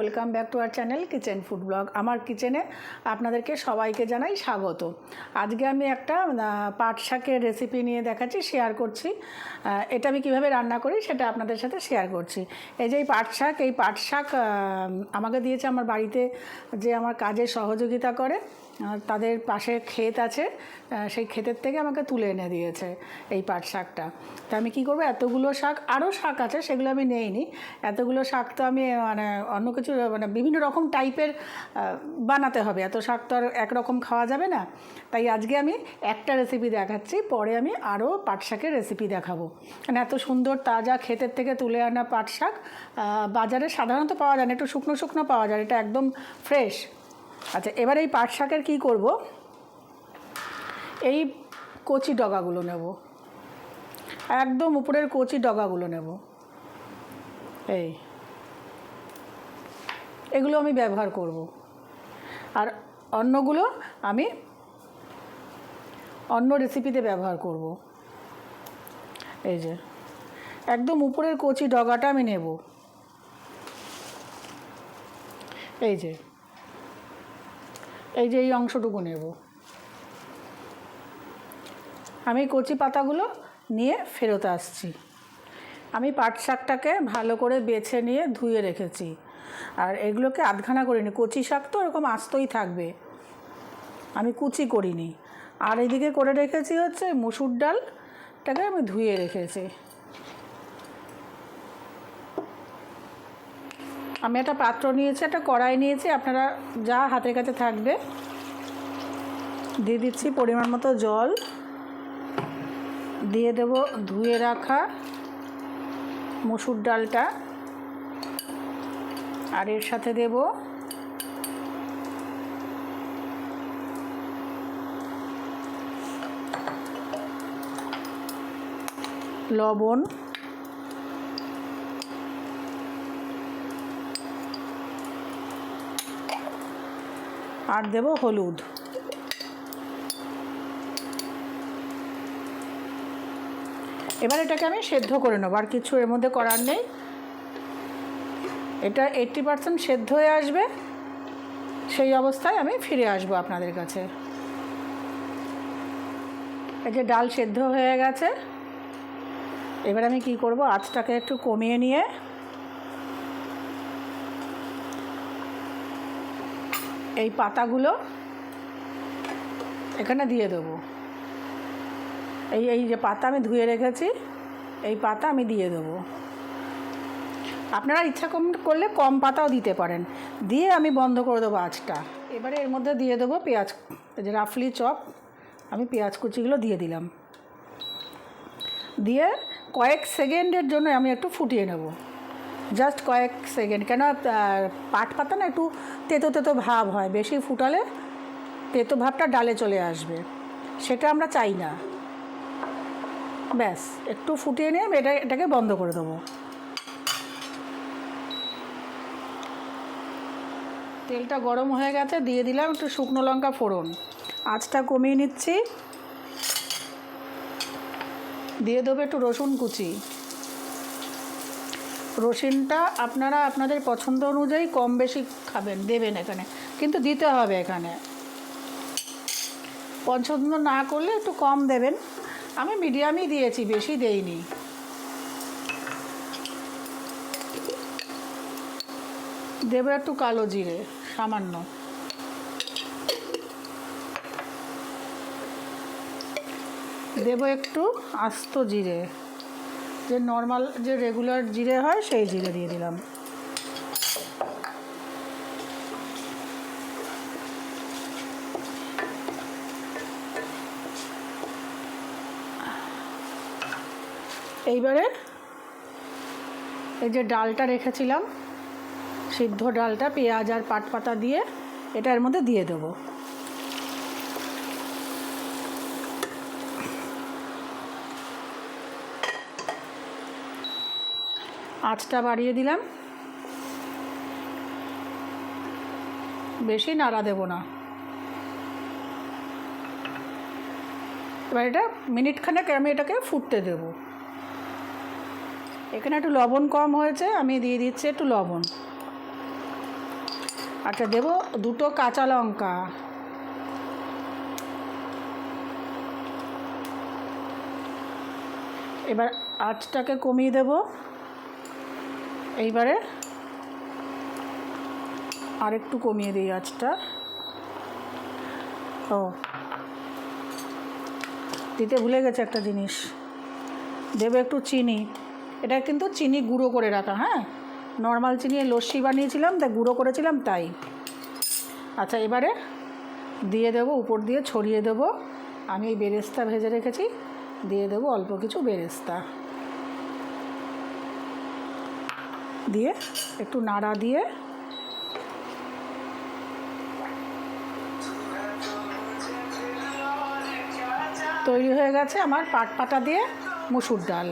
Welcome back to our channel kitchen food blog. আমার কিচেনে আপনাদেরকে সবাইকে জানাই স্বাগত। আজকে আমি একটা পাট শাকের রেসিপি নিয়ে দেখাচ্ছি, শেয়ার করছি। এটা আমি কীভাবে রান্না করি সেটা আপনাদের সাথে শেয়ার করছি। এই যে এই পাট শাক আমাকে দিয়েছে আমার বাড়িতে, যে আমার কাজে সহযোগিতা করে। তাদের পাশে ক্ষেত আছে, সেই ক্ষেতের থেকে আমাকে তুলে এনে দিয়েছে এই পাট শাকটা। তা আমি কী করবো, এতগুলো শাক, আরও শাক আছে সেগুলো আমি নেইনি। এতগুলো শাক তো আমি অন্য কিছু বিভিন্ন রকম টাইপের বানাতে হবে, এত শাক তো আর একরকম খাওয়া যাবে না। তাই আজকে আমি একটা রেসিপি দেখাচ্ছি, পরে আমি আরও পাট শাকের রেসিপি দেখাবো। মানে এত সুন্দর তাজা ক্ষেতের থেকে তুলে আনা পাট শাক বাজারে সাধারণত পাওয়া যায় না, একটু শুকনো শুকনো পাওয়া যায়, এটা একদম ফ্রেশ। আচ্ছা, এবার এই পাট শাকের কী করব, এই কচি ডগাগুলো নেব, একদম উপরের কচি ডগাগুলো নেব। এগুলো আমি ব্যবহার করব, আর অন্যগুলো আমি অন্য রেসিপিতে ব্যবহার করব। এই যে একদম উপরের কচি ডগাটা আমি নেব। এই যে এই অংশটুকু নেব। আমি কচি পাতাগুলো নিয়ে ফেরত আসছি। আমি পাট শাকটাকে ভালো করে বেছে নিয়ে ধুয়ে রেখেছি, আর এগুলোকে আধখানা করিনি। কচি শাক তো এরকম আস্তই থাকবে, আমি কুচি করিনি। আর এদিকে করে রেখেছি হচ্ছে মসুর ডালটাকে আমি ধুয়ে রেখেছি। আমি একটা পাত্র নিয়েছি, একটা কড়াই নিয়েছি, আপনারা যা হাতের কাছে থাকবে। দিয়ে দিচ্ছি পরিমাণ মতো জল, দিয়ে দেব ধুয়ে রাখা মসুর ডালটা, আর এর সাথে দেব লবণ, আর দেব হলুদ। এবার এটাকে আমি সেদ্ধ করে নেব, আর কিছু এর মধ্যে করার নেই। এটা 80% সেদ্ধ হয়ে আসবে, সেই অবস্থায় আমি ফিরে আসবো আপনাদের কাছে। এই যে ডাল সেদ্ধ হয়ে গেছে, এবার আমি কি করব, আঁচটাকে একটু কমিয়ে নিয়ে এই পাতাগুলো এখানে দিয়ে দেবো। এই যে পাতা আমি ধুয়ে রেখেছি, এই পাতা আমি দিয়ে দেবো। আপনারা ইচ্ছা করলে কম পাতাও দিতে পারেন। দিয়ে আমি বন্ধ করে দেবো আঁচটা। এবারে এর মধ্যে দিয়ে দেবো পেঁয়াজ, যে রাফলি চপ আমি পেঁয়াজ কুচিগুলো দিয়ে দিলাম। দিয়ে কয়েক সেকেন্ডের জন্য আমি একটু ফুটিয়ে নেব, জাস্ট কয়েক সেকেন্ড। কেন পাট পাতা না একটু তেতো তেতো ভাব হয়, বেশি ফুটালে তেতো ভাবটা ডালে চলে আসবে, সেটা আমরা চাই না। ব্যাস একটু ফুটিয়ে নিয়ে এটাকে বন্ধ করে দেবো। তেলটা গরম হয়ে গেছে, দিয়ে দিলাম একটু শুকনো লঙ্কা ফোড়ন। আঁচটা কমিয়ে নিচ্ছি, দিয়ে দেবো একটু রসুন কুচি। রসুনটা আপনারা আপনাদের পছন্দ অনুযায়ী কম বেশি খাবেন, দেবেন এখানে, কিন্তু দিতে হবে এখানে। পছন্দ না করলে একটু কম দেবেন, আমি মিডিয়ামই দিয়েছি, বেশি দেইনি। দেবো একটু কালো জিরে সামান্য, দেবো একটু আস্ত জিরে, যে নর্মাল যে রেগুলার জিরে হয় সেই জিরে দিয়ে দিলাম। এইবারে এই যে ডালটা রেখেছিলাম, সিদ্ধ ডালটা পেঁয়াজ আর পাট পাতা দিয়ে এটা এর মধ্যে দিয়ে দেবো। আঁচটা বাড়িয়ে দিলাম, বেশি নাড়া দেব না। এবার এটা মিনিটখানেক আমি এটাকে ফুটতে দেব। এখানে একটু লবণ কম হয়েছে, আমি দিয়ে দিচ্ছি একটু লবণ। আচ্ছা, দেবো 2টো কাঁচা লঙ্কা, এবার আঁচটাকে কমিয়ে দেব। এইবারে আরেকটু কমিয়ে দিই আঁচটা। ও, দিতে ভুলে গেছে একটা জিনিস, দেবে একটু চিনি। এটা কিন্তু চিনি গুঁড়ো করে রাখা, হ্যাঁ, নর্মাল চিনি লস্যি বানিয়েছিলাম তাই গুঁড়ো করেছিলাম তাই। আচ্ছা, এবারে দিয়ে দেবো, উপর দিয়ে ছড়িয়ে দেবো। আমি এই বেরেস্তা ভেজে রেখেছি, দিয়ে দেবো অল্প কিছু বেরেস্তা, দিয়ে একটু নাড়া দিয়ে তৈরি হয়ে গেছে আমার পাট পাটা দিয়ে মুসুর ডাল।